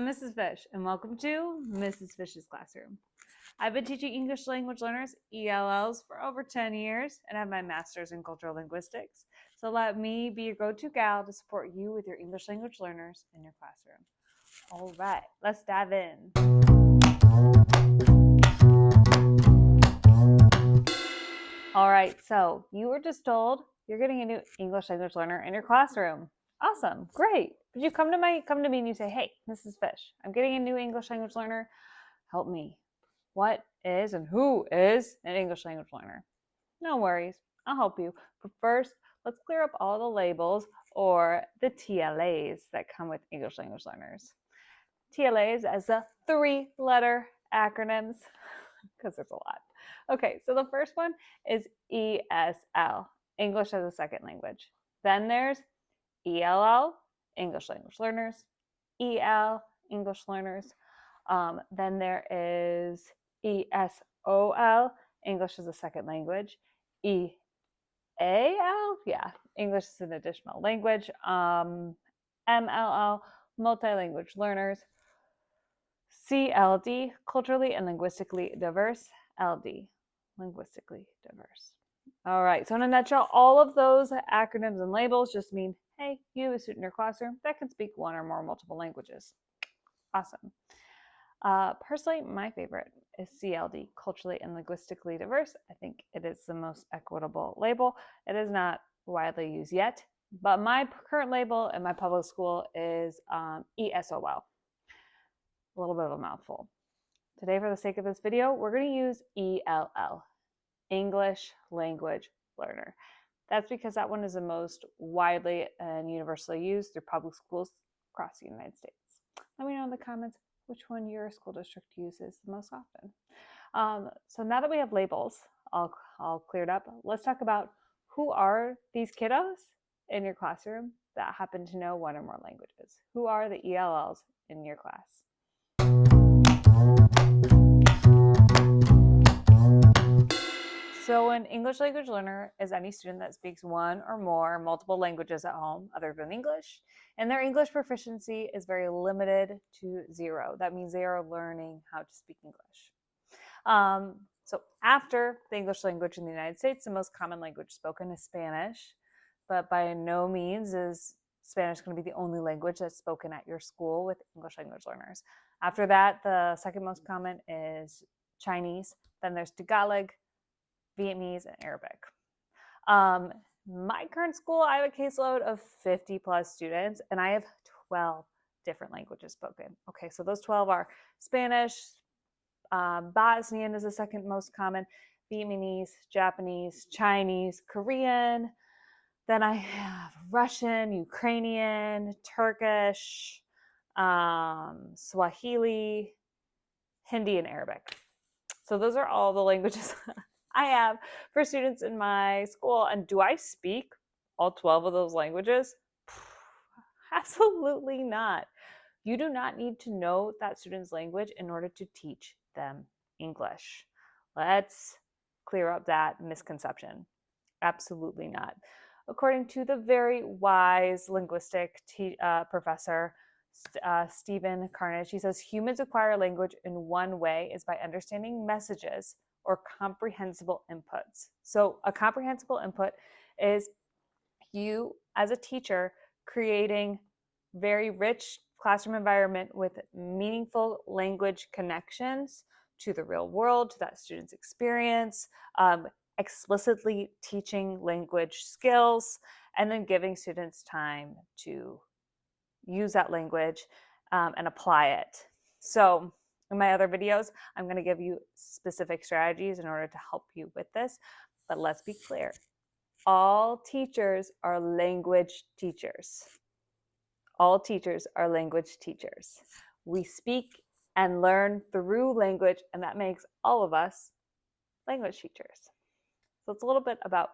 I'm Mrs. Fish, and welcome to Mrs. Fish's Classroom. I've been teaching English language learners, ELLs, for over 10 years and have my master's in cultural linguistics. So let me be your go-to gal to support you with your English language learners in your classroom. All right, let's dive in. All right, so you were just told you're getting a new English language learner in your classroom. Awesome, great. But you come to me and you say, hey, Mrs. Fish, I'm getting a new English language learner. Help me. What is and who is an English language learner? No worries, I'll help you. But first, let's clear up all the labels or the TLAs that come with English language learners. TLAs as the 3-letter acronyms, because there's a lot. Okay, so the first one is ESL, English as a Second Language. Then there's ELL, English language learners, EL, English learners. Then there is ESOL, English as a Second Language, EAL, English as an additional language, MLL, multilanguage learners, CLD, culturally and linguistically diverse, LD, linguistically diverse. All right, so in a nutshell, all of those acronyms and labels just mean, hey, you have a student in your classroom that can speak one or more multiple languages. Awesome. Personally, my favorite is CLD, culturally and linguistically diverse. I think it is the most equitable label. It is not widely used yet, but my current label in my public school is ESOL. A little bit of a mouthful. Today, for the sake of this video, we're going to use ELL, English language learner. That's because that one is the most widely and universally used through public schools across the United States. Let me know in the comments which one your school district uses the most often. So now that we have labels all cleared up, let's talk about who are these kiddos in your classroom that happen to know one or more languages. Who are the ELLs in your class? So an English language learner is any student that speaks one or more multiple languages at home other than English, and their English proficiency is very limited to 0. That means they are learning how to speak English. So after the English language in the United States, the most common language spoken is Spanish, but by no means is Spanish going to be the only language that's spoken at your school with English language learners. After that, the second most common is Chinese, then there's Tagalog, Vietnamese, and Arabic. My current school, I have a caseload of 50 plus students, and I have 12 different languages spoken. Okay, so those 12 are Spanish, Bosnian is the second most common, Vietnamese, Japanese, Chinese, Korean. Then I have Russian, Ukrainian, Turkish, Swahili, Hindi, and Arabic. So those are all the languages I have for students in my school. And do I speak all 12 of those languages? Absolutely not. You do not need to know that student's language in order to teach them English. Let's clear up that misconception. Absolutely not. According to the very wise linguistic professor, Stephen Carnage, he says humans acquire language in one way is by understanding messages or comprehensible inputs. So a comprehensible input is you as a teacher creating very rich classroom environment with meaningful language connections to the real world, to that student's experience, explicitly teaching language skills, and then giving students time to use that language and apply it. So in my other videos, I'm going to give you specific strategies in order to help you with this. But let's be clear. All teachers are language teachers. All teachers are language teachers. We speak and learn through language, and that makes all of us language teachers. So it's a little bit about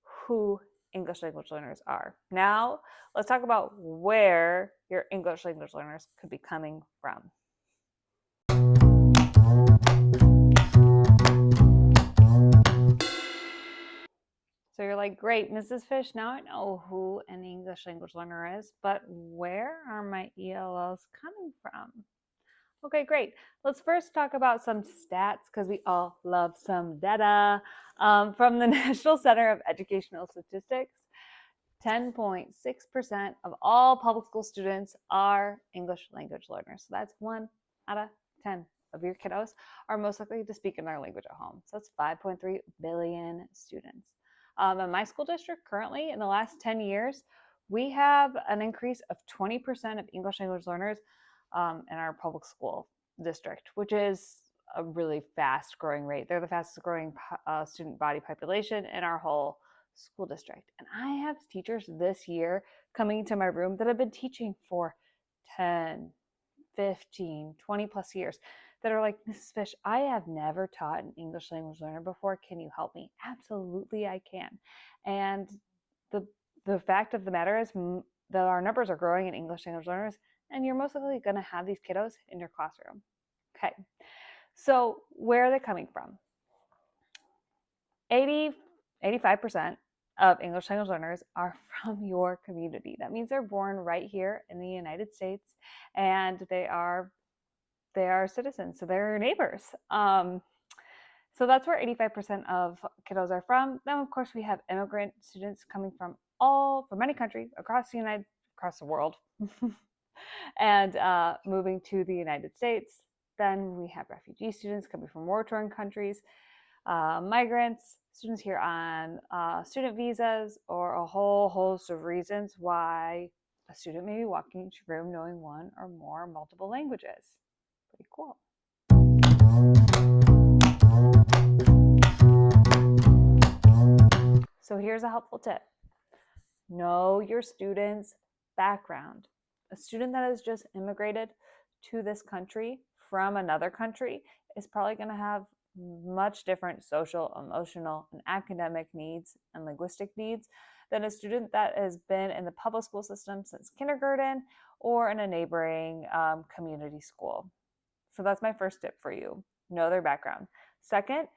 who English language learners are. Now, let's talk about where your English language learners could be coming from. So you're like, great, Mrs. Fish, now I know who an English language learner is, but where are my ELLs coming from? Okay, great. Let's first talk about some stats because we all love some data. From the National Center of Educational Statistics, 10.6% of all public school students are English language learners. So that's 1 out of 10 of your kiddos are most likely to speak in their language at home. So that's 5.3 billion students. In my school district currently, in the last 10 years, we have an increase of 20% of English language learners in our public school district, which is a really fast growing rate. They're the fastest growing student body population in our whole school district. And I have teachers this year coming to my room that have been teaching for 10, 15, 20 plus years that are like, Mrs. Fish, I have never taught an English language learner before. Can you help me? Absolutely, I can. And the fact of the matter is that our numbers are growing in English language learners, and you're most likely going to have these kiddos in your classroom. Okay, so where are they coming from? 85% of English language learners are from your community. That means they're born right here in the United States, and they are citizens, so they're your neighbors. So that's where 85% of kiddos are from. Then, of course, we have immigrant students coming from many countries across the world, and moving to the United States. Then we have refugee students coming from war-torn countries, migrants, students here on student visas, or a whole host of reasons why a student may be walking into a room knowing one or more multiple languages. Pretty cool. So here's a helpful tip. Know your student's background. A student that has just immigrated to this country from another country is probably going to have much different social, emotional, and academic needs and linguistic needs than a student that has been in the public school system since kindergarten or in a neighboring community school. So that's my first tip for you. Know their background. Second,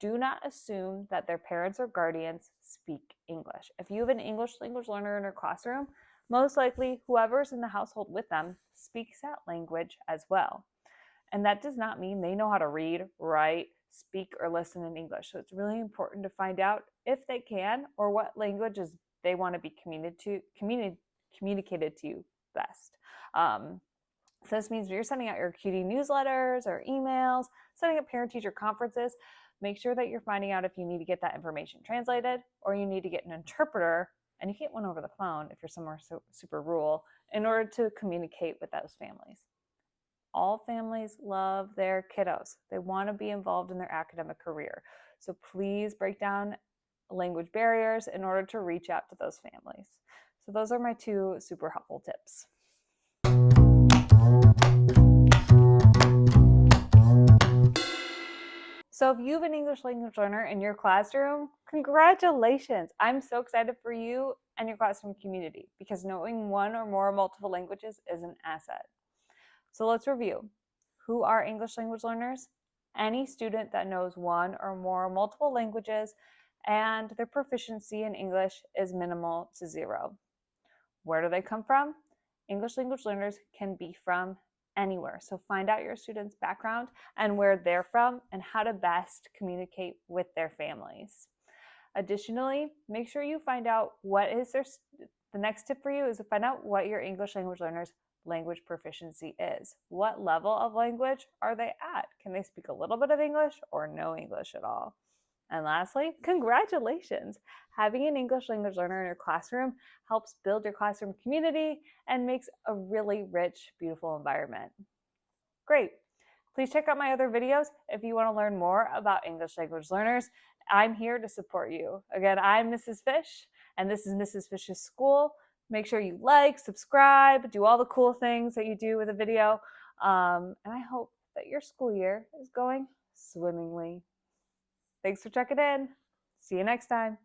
do not assume that their parents or guardians speak English. If you have an English language learner in your classroom, most likely whoever's in the household with them speaks that language as well. And that does not mean they know how to read, write, speak, or listen in English. So it's really important to find out if they can or what languages they want to be communicated to you best. So this means when you're sending out your QD newsletters or emails, setting up parent-teacher conferences, make sure that you're finding out if you need to get that information translated or you need to get an interpreter, and you get one over the phone if you're somewhere super rural, in order to communicate with those families. All families love their kiddos. They want to be involved in their academic career. So please break down language barriers in order to reach out to those families. So those are my 2 super helpful tips. So if you have an English language learner in your classroom, congratulations. I'm so excited for you and your classroom community because knowing one or more multiple languages is an asset. So let's review. Who are English language learners? Any student that knows one or more multiple languages and their proficiency in English is minimal to 0. Where do they come from? English language learners can be from anywhere. So find out your student's background and where they're from and how to best communicate with their families. Additionally, make sure you find out the next tip for you is to find out what your English language learners' language proficiency is. What level of language are they at? Can they speak a little bit of English or no English at all? And lastly, congratulations! Having an English language learner in your classroom helps build your classroom community and makes a really rich, beautiful environment. Great! Please check out my other videos if you want to learn more about English language learners. I'm here to support you. Again, I'm Mrs. Fish, and this is Mrs. Fish's School. Make sure you like, subscribe, do all the cool things that you do with a video. And I hope that your school year is going swimmingly. Thanks for checking in. See you next time.